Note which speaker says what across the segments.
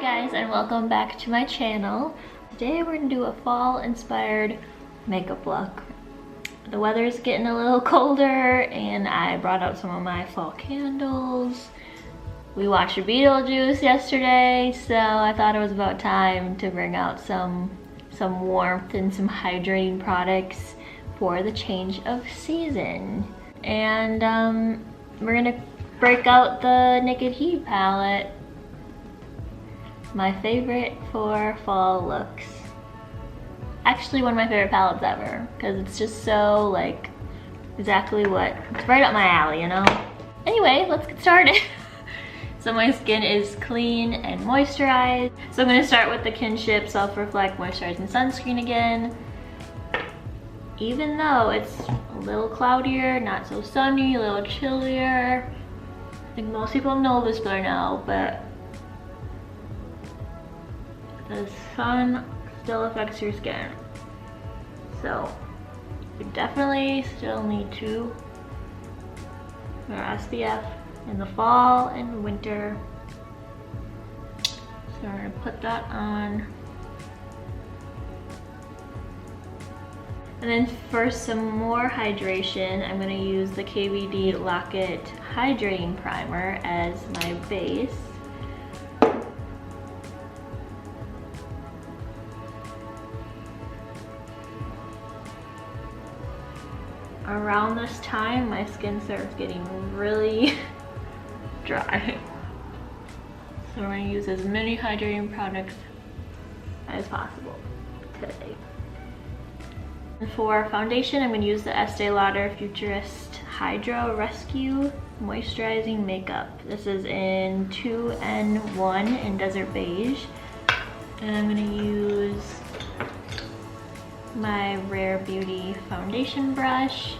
Speaker 1: guys, and welcome back to my channel. Today we're gonna do a fall inspired makeup look. The weather's getting a little colder and I brought out some of my fall candles. We watched Beetlejuice yesterday, so I thought it was about time to bring out some warmth and some hydrating products for the change of season. And we're gonna break out the Naked Heat palette. My favorite for fall looks. Actually one of my favorite palettes ever, because it's just so like exactly what, it's right up my alley, you know? Anyway, let's get started. So my skin is clean and moisturized. So I'm gonna start with the Kinship Self Reflect Moisturizing Sunscreen again. Even though it's a little cloudier, not so sunny, a little chillier. I think most people know this by now, but the sun still affects your skin. So you definitely still need to wear SPF in the fall and winter. So we're gonna put that on. And then for some more hydration, I'm gonna use the KVD Lock-It Hydrating Primer as my base. Around this time, my skin starts getting really dry. So we're gonna use as many hydrating products as possible today. And for foundation, I'm gonna use the Estee Lauder Futurist Hydro Rescue Moisturizing Makeup. This is in 2N1 in Desert Beige. And I'm gonna use my Rare Beauty foundation brush.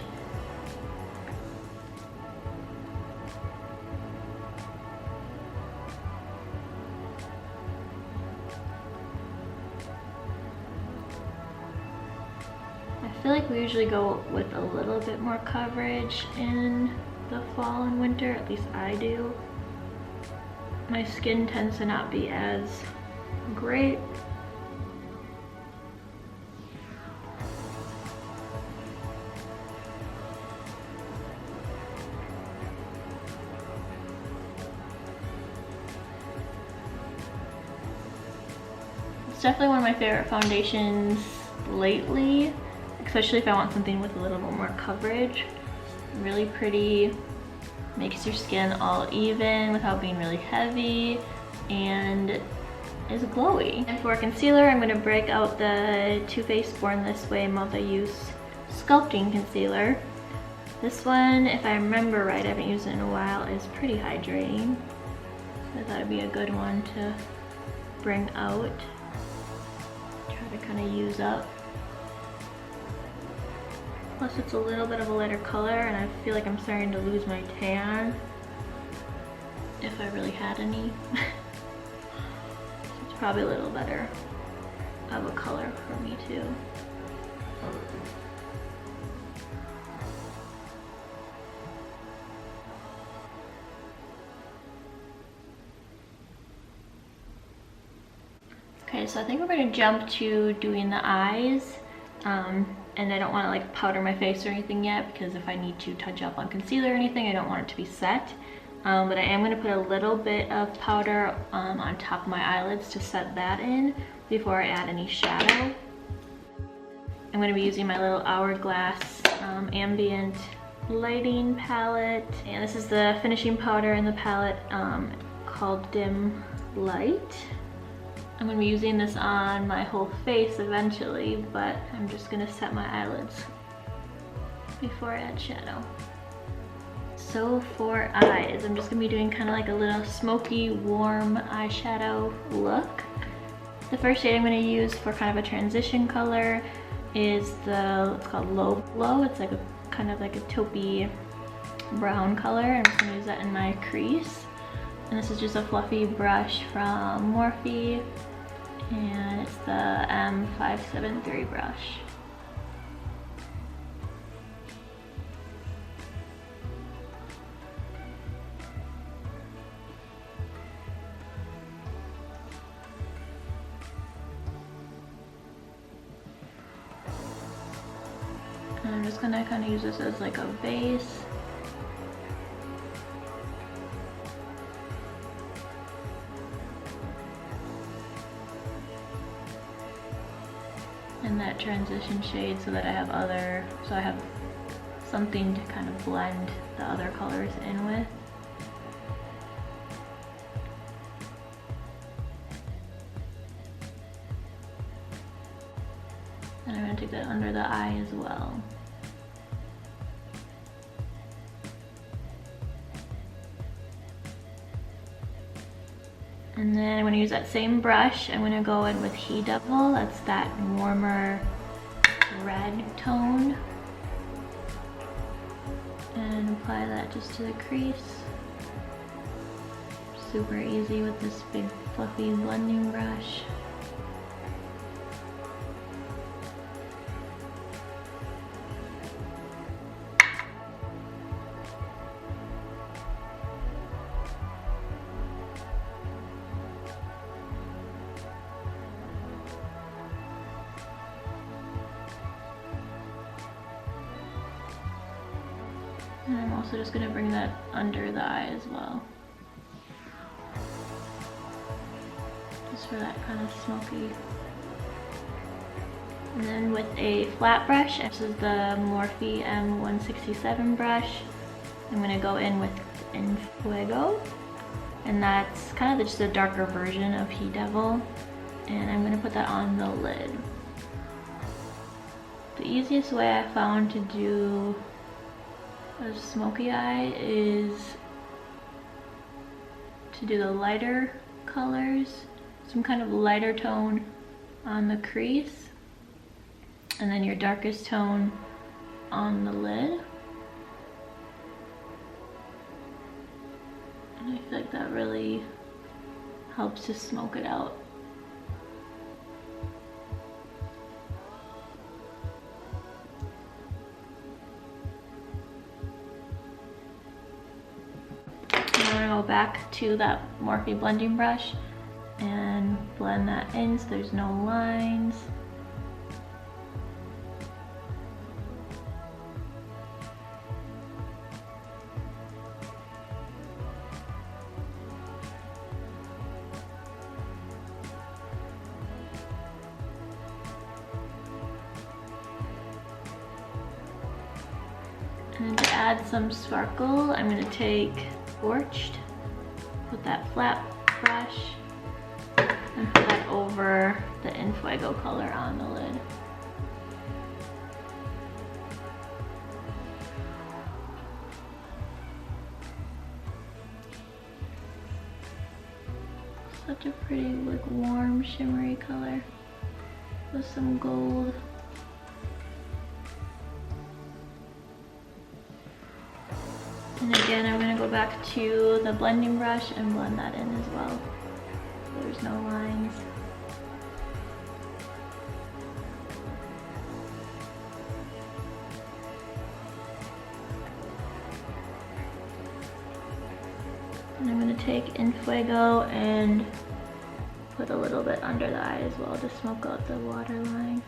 Speaker 1: I feel like we usually go with a little bit more coverage in the fall and winter, at least I do. My skin tends to not be as great. It's definitely one of my favorite foundations lately, especially if I want something with a little bit more coverage. Really pretty, makes your skin all even without being really heavy, and is glowy. And for concealer, I'm gonna break out the Too Faced Born This Way Multi-Use Sculpting Concealer. This one, if I remember right, I haven't used it in a while, is pretty hydrating. I thought it'd be a good one to bring out. Try to kind of use up. Plus it's a little bit of a lighter color and I feel like I'm starting to lose my tan, if I really had any. It's probably a little better of a color for me too. Okay, so I think we're gonna jump to doing the eyes. And I don't want to like powder my face or anything yet, because if I need to touch up on concealer or anything, I don't want it to be set. But I am going to put a little bit of powder on top of my eyelids to set that in before I add any shadow. I'm going to be using my little Hourglass Ambient Lighting palette, and this is the finishing powder in the palette called Dim Light. I'm going to be using this on my whole face eventually, but I'm just going to set my eyelids before I add shadow. So for eyes, I'm just going to be doing kind of like a little smoky, warm eyeshadow look. The first shade I'm going to use for kind of a transition color is it's called Low Glow. It's like a kind of like a taupey brown color. I'm just going to use that in my crease. And this is just a fluffy brush from Morphe. And it's the M573 brush. And I'm just gonna kind of use this as like a base. And that transition shade so that I have something to kind of blend the other colors in with. And I'm going to take that under the eye as well. And then I'm going to use that same brush. I'm going to go in with He Devil. That's that warmer red tone. And apply that just to the crease. Super easy with this big fluffy blending brush. And I'm also just going to bring that under the eye as well. Just for that kind of smoky. And then with a flat brush, this is the Morphe M167 brush, I'm going to go in with En Fuego. And that's kind of just a darker version of He Devil. And I'm going to put that on the lid. The easiest way I found to do a smoky eye is to do the lighter colors, some kind of lighter tone on the crease, and then your darkest tone on the lid. And I feel like that really helps to smoke it out. Back to that Morphe blending brush and blend that in so there's no lines. And then to add some sparkle, I'm going to take Scorched, put that flat brush, and put that over the En Fuego color on the lid. Such a pretty, like, warm, shimmery color with some gold. And again, I'm going to go back to the blending brush and blend that in as well, so there's no lines. And I'm going to take En Fuego and put a little bit under the eye as well to smoke out the waterline.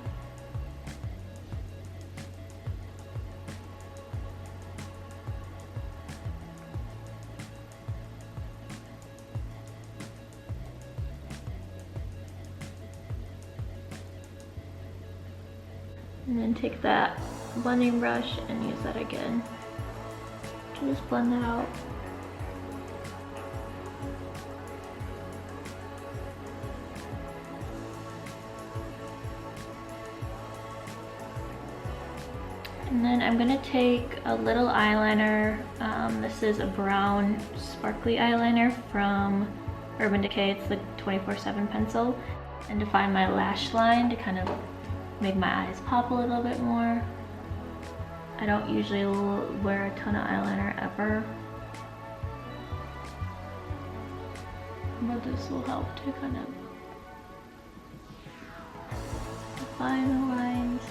Speaker 1: And then take that blending brush and use that again to just blend that out. And then I'm gonna take a little eyeliner. This is a brown sparkly eyeliner from Urban Decay. It's the 24/7 pencil. And to find my lash line to kind of make my eyes pop a little bit more. I don't usually wear a ton of eyeliner ever, but this will help to kind of define the lines.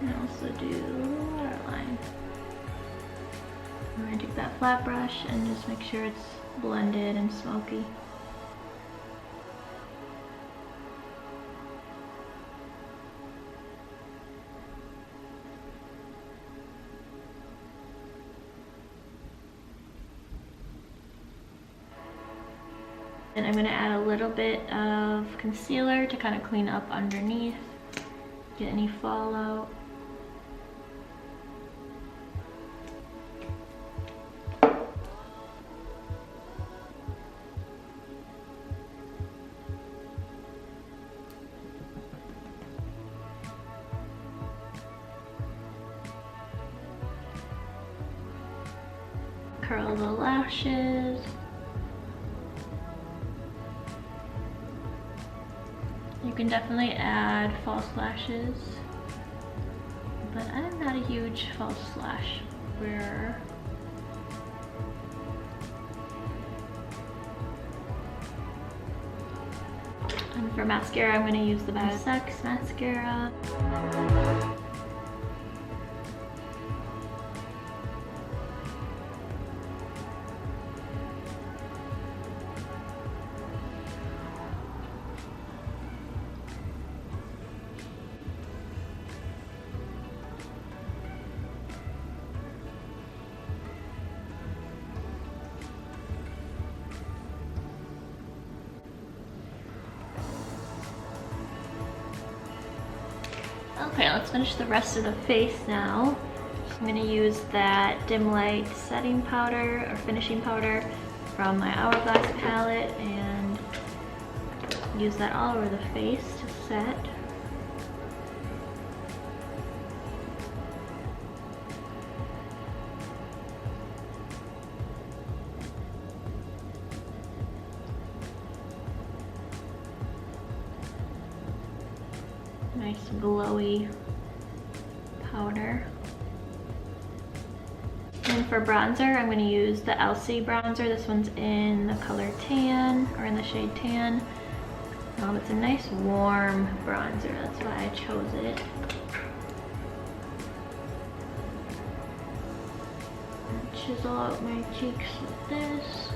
Speaker 1: And also do waterline. I'm gonna take that flat brush and just make sure it's blended and smoky. And I'm gonna add a little bit of concealer to kind of clean up underneath, get any fallout. Curl the lashes. You can definitely add false lashes, but I'm not a huge false lash wearer. And for mascara, I'm going to use the BECCA mascara. Okay, let's finish the rest of the face now. I'm going to use that Dim Light setting powder or finishing powder from my Hourglass palette and use that all over the face to set. Nice glowy powder. And for bronzer, I'm going to use the Elsie bronzer. This one's in the color tan, or in the shade tan. It's a nice warm bronzer, that's why I chose it. And chisel out my cheeks with this.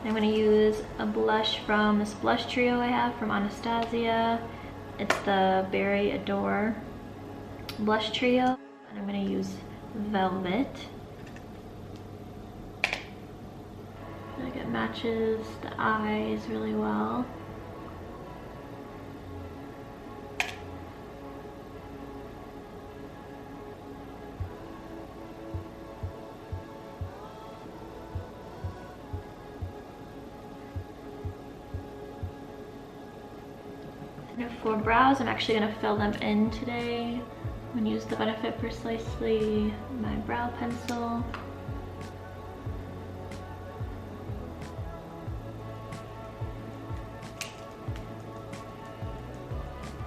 Speaker 1: I'm going to use a blush from this blush trio I have from Anastasia. It's the Berry Adore blush trio. And I'm going to use Velvet. I think it matches the eyes really well. And for brows, I'm actually going to fill them in today. I'm going to use the Benefit Precisely my brow pencil.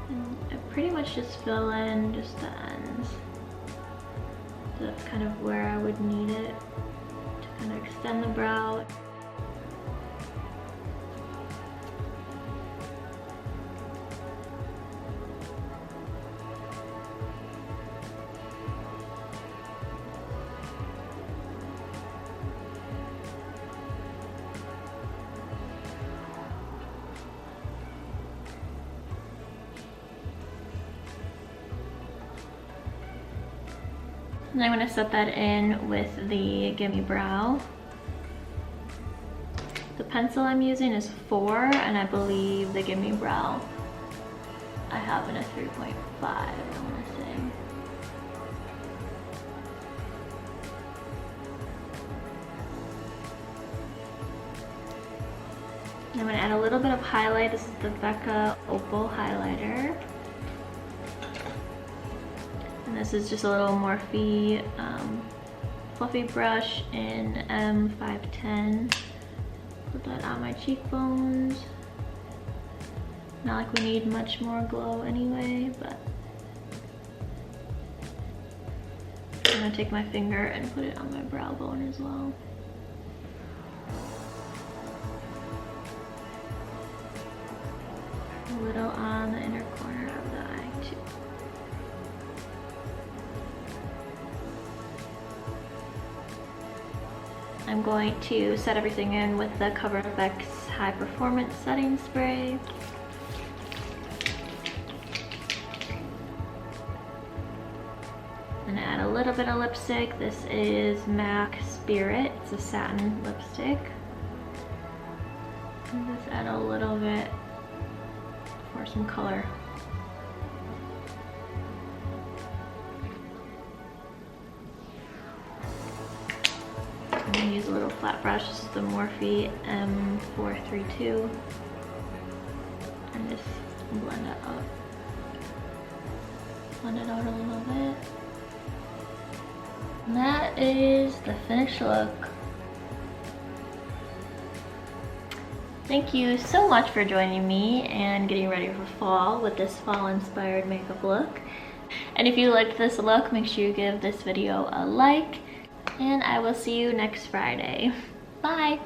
Speaker 1: And I pretty much just fill in just the ends. So that's kind of where I would need it to kind of extend the brow. And I'm going to set that in with the Gimme Brow. The pencil I'm using is 4, and I believe the Gimme Brow I have in a 3.5, I want to say. I'm going to add a little bit of highlight. This is the BECCA Opal highlighter. And this is just a little Morphe fluffy brush in M510. Put that on my cheekbones. Not like we need much more glow anyway, but I'm gonna take my finger and put it on my brow bone as well. A little on the inner corner of the eye too. I'm going to set everything in with the Cover FX High Performance Setting Spray. And add a little bit of lipstick. This is MAC Spirit. It's a satin lipstick. And just add a little bit for some color. I'm going to use a little flat brush. This is the Morphe M432. And just blend it up. Blend it out a little bit. And that is the finished look. Thank you so much for joining me and getting ready for fall with this fall inspired makeup look. And if you liked this look, make sure you give this video a like, and I will see you next Friday. Bye!